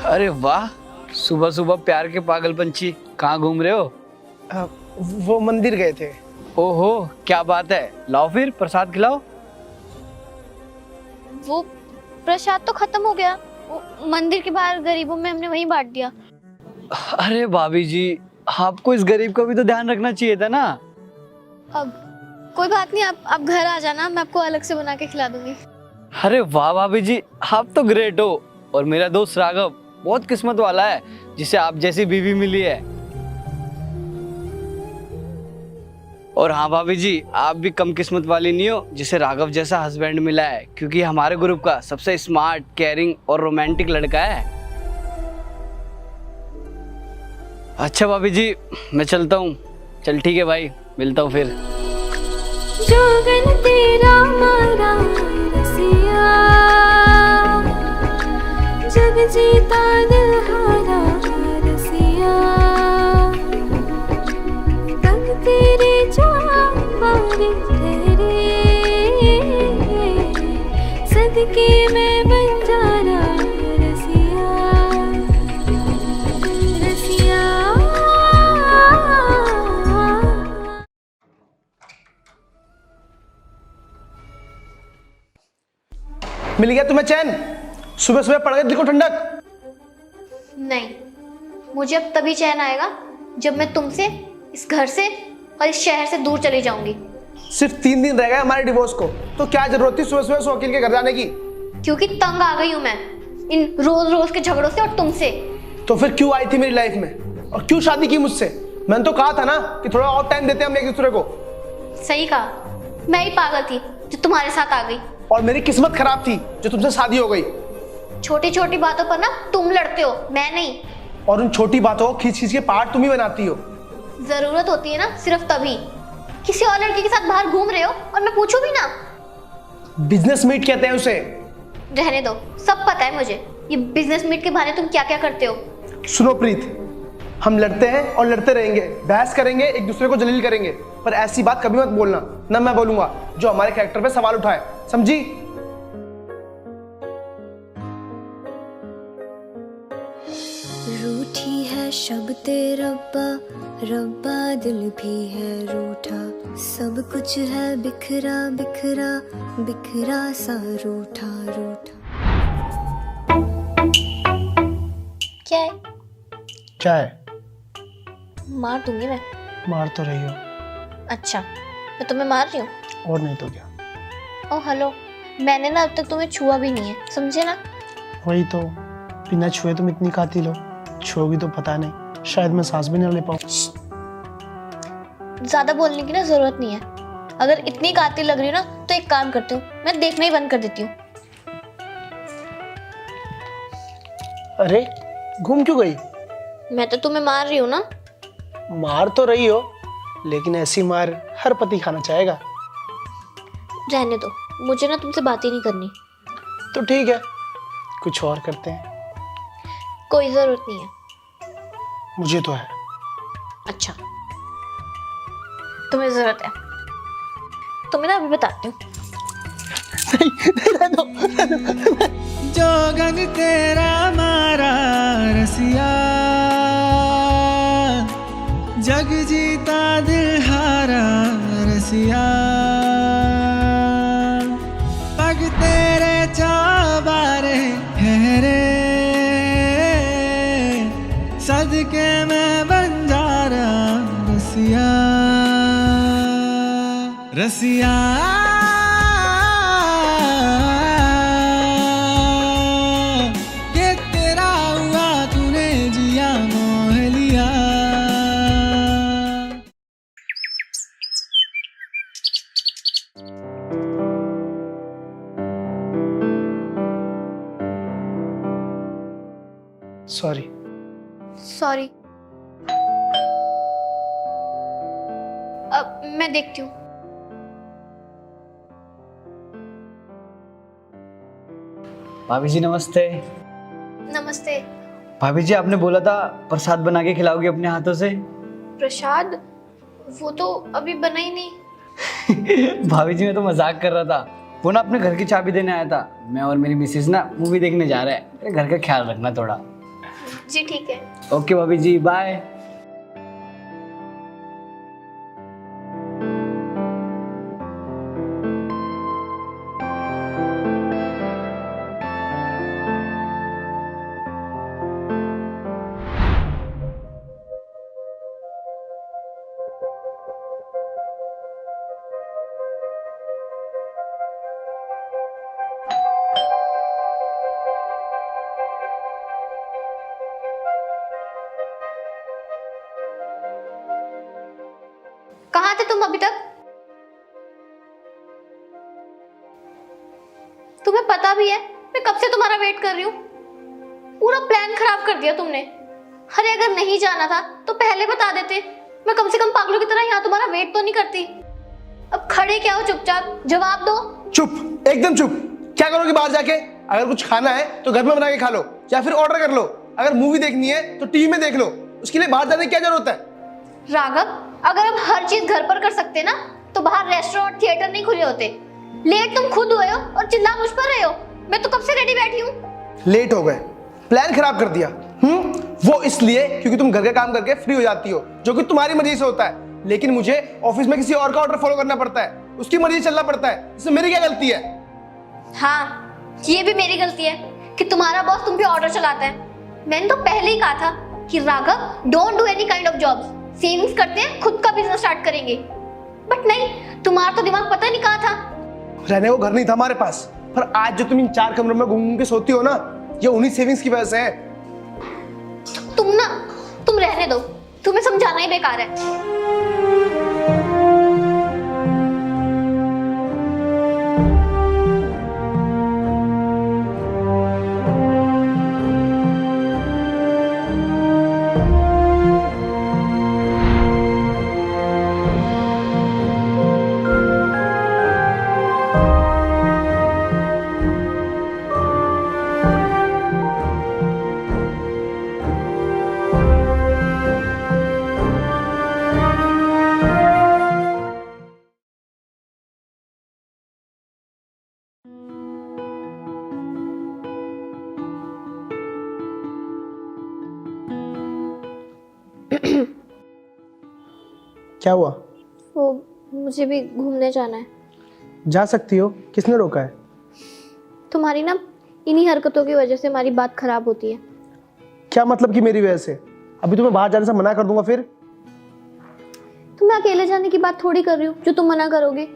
अरे वाह, सुबह सुबह प्यार के पागल पंछी, कहाँ घूम रहे हो? वो मंदिर गए थे। ओहो, क्या बात है, लाओ फिर प्रसाद खिलाओ। वो प्रसाद तो खत्म हो गया, वो मंदिर के बाहर गरीबों में हमने वहीं बांट दिया। अरे भाभी जी, आपको इस गरीब का भी तो ध्यान रखना चाहिए था ना। अब कोई बात नहीं, आप घर आ जाना, मैं आपको अलग से बना के खिला दूंगी। अरे वाह भाभी जी, आप तो ग्रेट हो। और मेरा दोस्त राघव बहुत किस्मत वाला है, जिसे आप जैसी बीवी मिली है। और हाँ भाभी जी, आप भी कम किस्मत वाली नहीं हो जिसे राघव जैसा हस्बैंड मिला है, क्योंकि हमारे ग्रुप का सबसे स्मार्ट, केयरिंग और रोमांटिक लड़का है। अच्छा भाभी जी, मैं चलता हूँ। चल ठीक है भाई, मिलता हूँ फिर। जोगन तेरा मारा रसिया, जग जीता दिल हारा रसिया, तब तेरे जामारे तेरे सदके में बंजारा रसिया, रसिया। मिल गया तुम्हें चैन? सुबह सुबह पड़ गई दिल को ठंडक? नहीं, मुझे अब तभी चैन आएगा जब मैं तुमसे, इस घर से और इस शहर से दूर चली जाऊंगी। सिर्फ 3 दिन रह गए हमारे डिवोर्स को, तो क्या जरूरत थी सुबह सुबह उस वकील के घर जाने की? क्योंकि तंग आ गई हूं मैं इन रोज रोज के झगड़ों से और तुमसे। तो फिर क्यों आई थी मेरी लाइफ में और क्यों शादी की मुझसे? मैंने तो कहा था ना कि थोड़ा और टाइम देते हैं हम एक दूसरे को। सही कहा, मैं ही पागल थी जो तुम्हारे साथ आ गई। और मेरी किस्मत खराब थी जो तुमसे शादी हो गई। छोटी छोटी बातों पर ना तुम लड़ते हो, मैं नहीं। और उन छोटी बातों को खींच खींच के पहाड़ तुम ही बनाती हो। जरूरत होती है ना सिर्फ तभी। किसी और लड़की के साथ बाहर घूम रहे हो और मैं पूछूं भी ना? बिजनेस मीट कहते हैं उसे। रहने दो, सब पता है मुझे। ये बिजनेस मीट के बहाने तुम क्या क्या करते हो। सुनो प्रीत, हम लड़ते हैं और लड़ते रहेंगे, बहस करेंगे, एक दूसरे को जलील करेंगे, पर ऐसी बात कभी मत बोलना, ना मैं बोलूंगा, जो हमारे कैरेक्टर पे सवाल उठाए, समझी? रूठी है शब्द रब्बा, रब्बा दिल भी है रूठा, सब कुछ है बिखरा बिखरा, बिखरा सा रूठा रूठा। क्या है? क्या है? मार दूंगी मैं। मार तो रही हो। अच्छा, मैं तुम्हें मार रही हूँ? और नहीं तो क्या। ओ हेलो, मैंने ना अब तक तुम्हें छुआ भी नहीं है, समझे ना? वही तो, बिना छुए तुम इतनी कातिल हो, छुओगी तो पता नहीं, शायद मैं सांस भी न ले पाऊँ। ज्यादा बोलने की ना जरूरत नहीं है। अगर इतनी कातिल लग रही हो ना, तो एक काम करती हूँ, मैं देखना ही बंद कर देती हूँ। अरे घूम क्यों गई? मैं तो तुम्हें मार रही हूँ ना। मार तो रही हो, लेकिन ऐसी मार हर पति खाना चाहेगा। रहने दो, मुझे ना तुमसे बात ही नहीं करनी। तो ठीक है, कुछ और करते हैं। कोई जरूरत नहीं है। मुझे तो है। अच्छा, तुम्हें जरूरत है? तुम्हें ना अभी बताती हूँ। जोगन तेरा मारा रसिया, जग जीता दिल हारा रसिया, पग तेरे चौबारे ठहरे, सदके में बंजारा रसिया, रसिया। सॉरी। सॉरी। अब मैं देखती हूँ। भाभी जी नमस्ते। नमस्ते। भाभी जी आपने बोला था प्रसाद बना के खिलाओगी अपने हाथों से। प्रसाद? वो तो अभी बना ही नहीं। भाभी जी मैं तो मजाक कर रहा था। वो ना अपने घर की चाबी देने आया था। मैं और मेरी मिसेज ना मूवी देखने जा रहे हैं। घर का ख्याल रखना थोड़ा। जी ठीक है। ओके भाभी जी बाय। कहाँ थे तुम अभी तक? तुम्हें पता भी है मैं कब से तुम्हारा वेट कर रही हूँ। पूरा प्लान खराब कर दिया तुमने। अरे अगर नहीं जाना था तो पहले बता देते, मैं कम से कम पागलों की तरह यहाँ तुम्हारा वेट तो नहीं करती। अब खड़े क्या हो, चुपचाप जवाब दो। चुप, एकदम चुप। क्या करोगे बाहर जाके? अगर कुछ खाना है तो घर में बना के खा लो या फिर ऑर्डर कर लो। अगर मूवी देखनी है तो टीवी में देख लो। उसके लिए बाहर जाने की क्या जरूरत है? राघव, अगर हम हर चीज घर पर कर सकते ना तो बाहर रेस्टोरेंट थिएटर नहीं खुले होते। लेट तुम खुद हुए हो और चिल्ला मुझ पर रहे हो। मैं तो कब से रेडी बैठी हूँ। लेट हो गए, प्लान खराब कर दिया। वो इसलिए क्योंकि तुम घर का काम करके फ्री हो जाती हो, जो कि तुम्हारी मर्जी से होता है। लेकिन मुझे ऑफिस में किसी और का ऑर्डर फॉलो करना पड़ता है, उसकी मर्जी से चलना पड़ता है। इसमें मेरी क्या गलती है? हाँ, ये भी मेरी गलती है कि तुम्हारा बॉस तुम पे ऑर्डर चलाता है। मैंने तो पहले ही कहा था कि Raghav don't do any kind of jobs. Savings करते हैं, खुद का बिजनेस स्टार्ट करेंगे। बट नहीं, तुम्हारा तो दिमाग पता नहीं कहाँ था। रहने को घर नहीं था हमारे पास, पर आज जो तुम इन 4 कमरों में घूम के सोती हो ना, ये उन्हीं सेविंग्स की वजह से है। तुम रहने दो, तुम्हें समझाना ही बेकार है। क्या हुआ? वो मुझे भी घूमने जाना है। जा सकती हो, किसने रोका है? तुम्हारी ना इन्हीं हरकतों की वजह से हमारी बात खराब होती है। क्या मतलब कि मेरी वजह से? अभी तुम्हें बाहर जाने से मना कर दूंगा फिर? तो मैं अकेले जाने की बात थोड़ी कर रही हूँ जो तुम मना करोगे।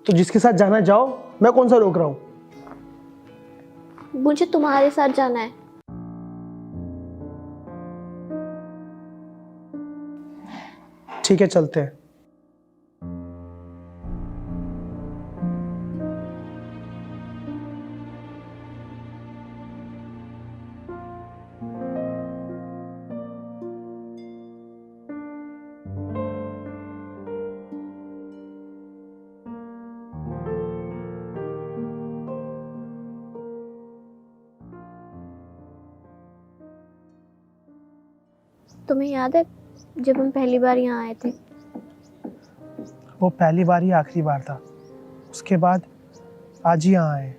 तो जिसके साथ जाना है जाओ, मैं कौन सा रोक रहा हूँ? मुझे तुम्हारे साथ जाना है। ठीक है, चलते हैं। तुम्हें याद है जब हम पहली बार यहाँ आए थे? वो पहली बार ही आखिरी बार था, उसके बाद आज ही यहाँ आए।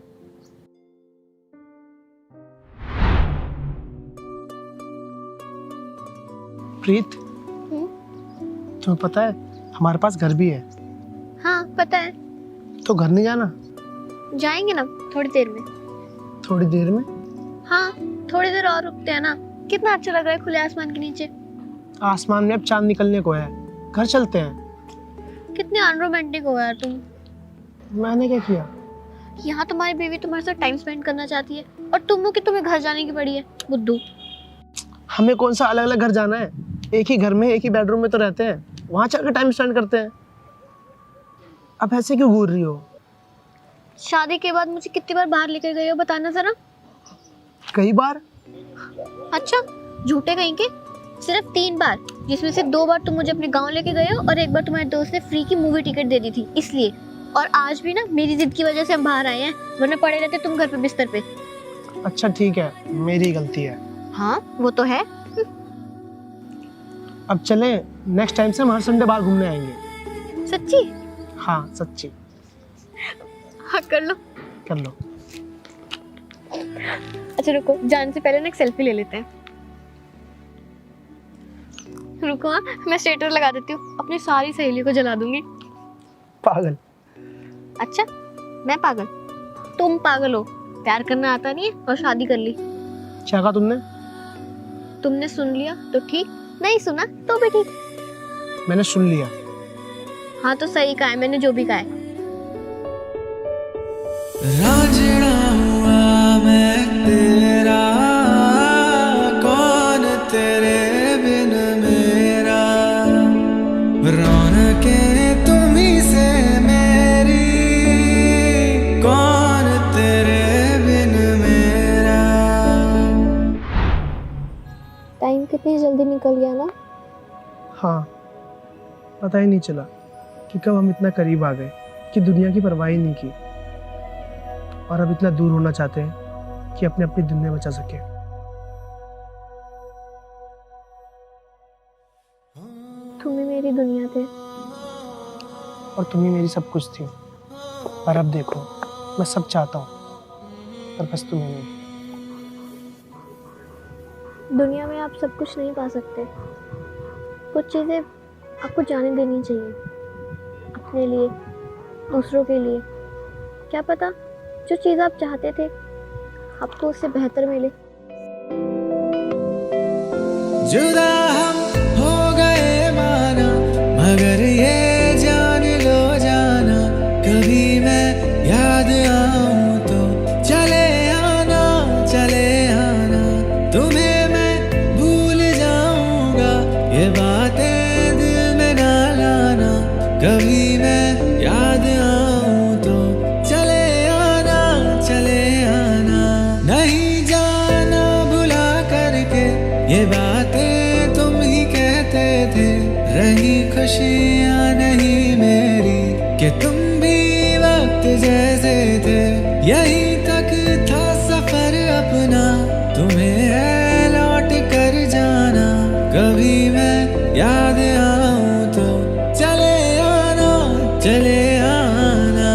प्रीत, तुम्हें पता है हमारे पास घर भी है। हाँ पता है। तो घर नहीं जाना? जाएंगे ना थोड़ी देर में। थोड़ी देर में? हाँ थोड़ी देर और रुकते हैं ना। कितना अच्छा लग रहा है खुले आसमान के नीचे। आसमान में अब चांद निकलने को है, घर चलते हैं। कितने अनरोमांटिक हो यार तुम। मैंने क्या किया? यहाँ तुम्हारी बीवी तुम्हारे साथ टाइम स्पेंड करना चाहती है और तुम हो कि तुम्हें घर जाने की पड़ी है, बुद्धू। हमें कौन सा अलग अलग घर जाना है? एक ही घर में एक ही बेडरूम में तो रहते हैं, वहां चलकर टाइम स्पेंड करते हैं। अब ऐसे क्यों घूर रही हो? शादी के बाद मुझे कितनी बार बाहर लेकर गए हो बताना जरा। कई बार। अच्छा, झूठे कहीं के? सिर्फ 3 बार, जिसमें से 2 बार तुम मुझे अपने गांव लेके गए हो और 1 बार तुम्हारे दोस्त ने फ्री की मूवी टिकट दे दी थी इसलिए। और आज भी ना मेरी जिद की वजह से हम बाहर आए हैं, वरना पड़े रहते तुम घर पे बिस्तर पे। अच्छा ठीक है, मेरी गलती है। हाँ वो तो है। अब चले, नेक्स्ट टाइम से हम हर संडे बाहर घूमने आएंगे। सच्ची? हाँ सच्ची। हाँ कर लो। कर लो। अच्छा रुको, जाने से पहले ना एक सेल्फी ले लेते हैं। रुको हाँ, मैं स्टेटस लगा देती हूँ, अपनी सारी सहेलियों को जला दूंगी। पागल। अच्छा मैं पागल? तुम पागल हो, प्यार करना आता नहीं है और शादी कर ली। क्या कहा तुमने? तुमने सुन लिया तो ठीक, नहीं सुना तो भी ठीक। मैंने सुन लिया। हाँ तो सही कहा है मैंने, जो भी कहा है। रांझना हुआ मैं तेरा, कौन तेरे बिन मेरा, रौनकें तुम्हीं से मेरी, कौन तेरे बिन मेरा। टाइम कितनी जल्दी निकल गया ना। हाँ, पता ही नहीं चला कि कब हम इतना करीब आ गए कि दुनिया की परवाह ही नहीं की, और अब इतना दूर होना चाहते हैं कि अपनी अपनी दुनिया बचा सके। तुम ही मेरी दुनिया थे। और तुम ही मेरी सब कुछ थी। पर अब देखो, मैं सब चाहता हूँ, पर बस तुम्हें नहीं। दुनिया में आप सब कुछ नहीं पा सकते। कुछ चीज़ें आपको जाने देनी चाहिए, अपने लिए, दूसरों के लिए। क्या पता जो चीज़ आप चाहते थे आपको उससे बेहतर मिले। जुदा हम हो गए माना, मगर ये जान लो जाना, कभी मैं याद आऊं तो चले आना, चले आना। तुम्हें मैं भूल जाऊंगा, ये बातें दिल में ना लाना, कभी मैं याद आऊं तो चले आना, चले आना। नहीं जाना भुला करके, ये बातें तुम ही कहते थे, रही खुशियाँ नहीं मेरी कि तुम भी वक्त जैसे थे। यही तक था सफर अपना, तुम्हें है लौट कर जाना, कभी मैं याद आऊं तो चले आना, चले आना।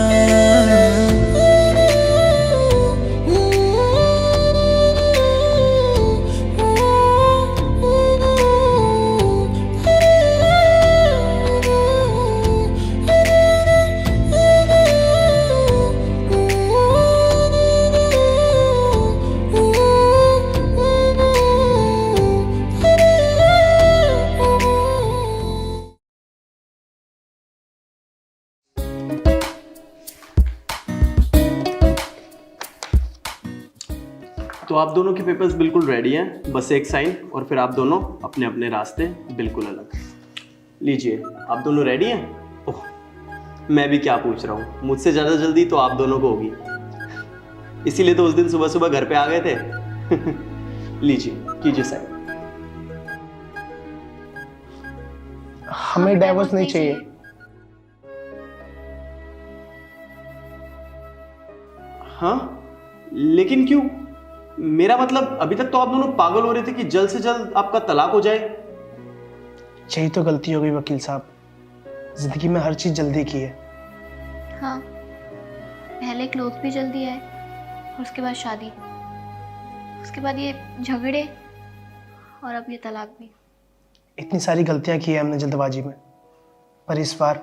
तो आप दोनों के पेपर्स बिल्कुल रेडी हैं, बस एक साइन और फिर आप दोनों अपने अपने रास्ते बिल्कुल अलग। लीजिए, आप दोनों रेडी हैं? ओह, मैं भी क्या पूछ रहा हूँ, मुझसे ज़्यादा जल्दी तो आप दोनों को होगी, इसीलिए तो उस दिन सुबह सुबह घर पे आ गए थे। लीजिए, कीजिए साइन। हमें डाइवोर्स नहीं चाहिए। हाँ, लेकिन क्यों? मेरा मतलब अभी तक तो आप दोनों पागल हो रहे थे कि जल्द से जल्द आपका तलाक हो जाए। यही तो गलती हो गई वकील साहब, जिंदगी में हर चीज जल्दी की है। हाँ, पहले क्लोथ भी जल्दी आए और उसके बाद शादी, उसके बाद ये झगड़े और अब ये तलाक भी। इतनी सारी गलतियां की है हमने जल्दबाजी में, पर इस बार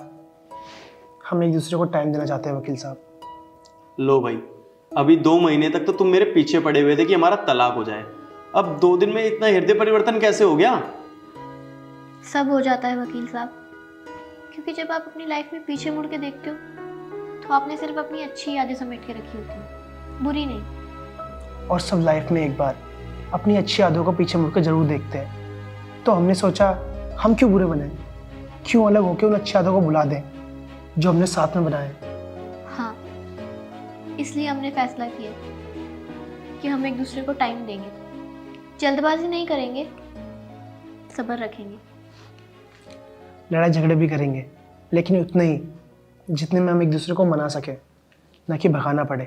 हम एक दूसरे को टाइम देना चाहते हैं वकील साहब। लो भाई, अभी 2 महीने तक तो तुम मेरे पीछे पड़े हुए थे कि हमारा तलाक हो जाए, अब 2 दिन में इतना हृदय परिवर्तन कैसे हो गया? सब हो जाता है वकील साहब, क्योंकि जब आप अपनी लाइफ में पीछे मुड़ के देखते हो तो आपने सिर्फ अपनी अच्छी यादें समेट के रखी होती हैं, बुरी नहीं। और सब लाइफ में एक बार अपनी अच्छी यादों को पीछे मुड़कर जरूर देखते हैं। तो हमने सोचा हम क्यों बुरे बने, क्यों अलग होकर उन अच्छी यादों को भुला दें जो हमने साथ में बनाए। हाँ, इसलिए हमने फैसला किया कि हम एक दूसरे को टाइम देंगे, जल्दबाजी नहीं करेंगे, सब्र रखेंगे। लड़ाई झगड़े भी करेंगे, लेकिन उतने ही जितने में हम एक दूसरे को मना सके, ना कि भगाना पड़े।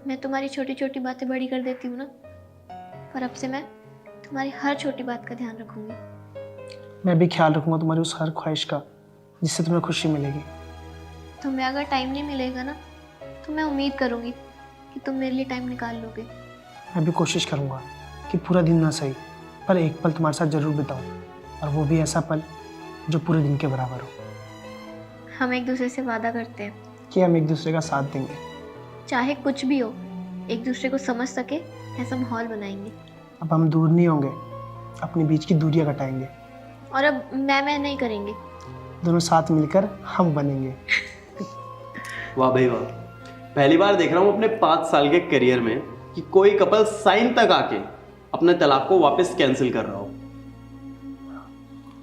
मैं तुम्हारी छोटी छोटी बातें बड़ी कर देती हूँ ना, पर अब से मैं तुम्हारी हर छोटी बात का ध्यान रखूंगी। मैं भी ख्याल रखूंगा तुम्हारी उस हर ख्वाहिश का जिससे तुम्हें खुशी मिलेगी। तुम्हें अगर टाइम नहीं मिलेगा ना, तो मैं उम्मीद करूंगी कि तुम मेरे लिए टाइम निकाल लोगे। मैं भी कोशिश करूंगा कि पूरा दिन ना सही पर एक पल तुम्हारे साथ जरूर बिताऊं, और वो भी ऐसा पल जो पूरे दिन के बराबर हो। हम एक दूसरे से वादा करते हैं, कि हम एक दूसरे का साथ देंगे। चाहे कुछ भी हो, एक दूसरे को समझ सके ऐसा माहौल बनाएंगे। अब हम दूर नहीं होंगे, अपने बीच की दूरियां घटाएंगे, और अब मैं नहीं करेंगे। दोनों साथ मिलकर हम बनेंगे। वाह भाई वाह, पहली बार देख रहा हूँ अपने 5 साल के करियर में कि कोई कपल साइन तक आके अपने तलाक को वापस कैंसिल कर रहा हो।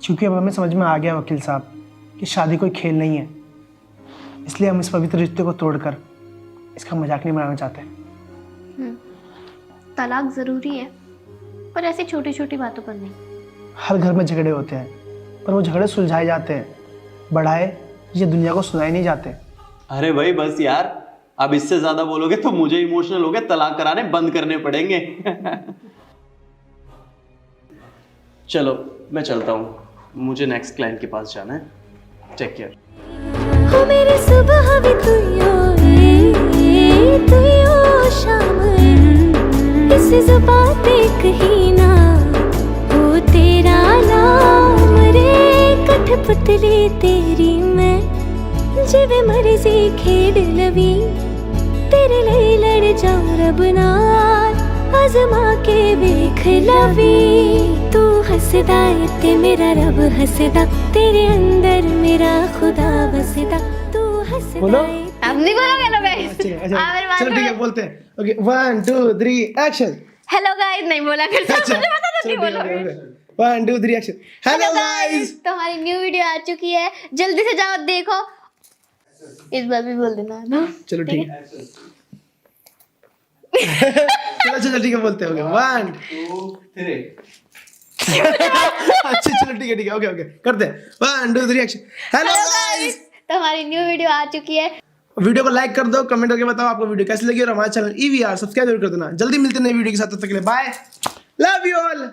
क्योंकि अब हमें समझ में आ गया वकील साहब कि शादी कोई खेल नहीं है, इसलिए हम इस पवित्र रिश्ते को तोड़कर इसका मजाक नहीं बनाना चाहते। तलाक जरूरी है, पर ऐसी छोटी छोटी बातों पर नहीं। हर घर में झगड़े होते हैं, पर वो झगड़े सुलझाए जाते हैं, बढ़ाए ये दुनिया को सुनाए नहीं जाते। अरे भाई बस यार, अब इससे ज्यादा बोलोगे तो मुझे इमोशनल हो गए, तलाक कराने बंद करने पड़ेंगे। चलो मैं चलता हूँ, मुझे नेक्स्ट क्लाइंट के पास जाना है। Take care. हो मेरी सुबह भी तू यो शाम इस जुबां पे कहीं ना हो तेरा नाम रे, कठपुतली तेरी मैं जिवे मर्जी खेड लवी, तेरे लिए लड़ जाऊं रब नाल आजमा के वेख लवी। तू हसदा है ते मेरा रब हसदा, तेरे अंदर मेरा खुदा बसदा। तू हसदा बोलो। अब नहीं बोलोगे ना गाइस? चलो ठीक है, बोलते हैं। Okay 1 2 3 action. हेलो गाइस नहीं बोला कर सकते, मुझे पता था नहीं बोलोगे। 1 2 3 एक्शन। हेलो गाइस, तो हमारी न्यू वीडियो आ चुकी है, जल्दी से जाओ देखो। इस बार भी बोल देना ना। चलो ठीक है। चलो ठीक है, बोलते हैं। 1 2 3। अच्छा चलो ठीक है, ओके करते हैं। 1 2 3 एक्शन। हेलो गाइस, तो हमारी न्यू वीडियो आ चुकी है। वीडियो को लाइक कर दो, कमेंट करके बताओ आपको वीडियो कैसी लगी, और हमारे चैनल EVR सब्सक्राइब जरूर कर देना। जल्दी मिलते हैं नई वीडियो के साथ, तब तक के लिए बाय, लव यू ऑल।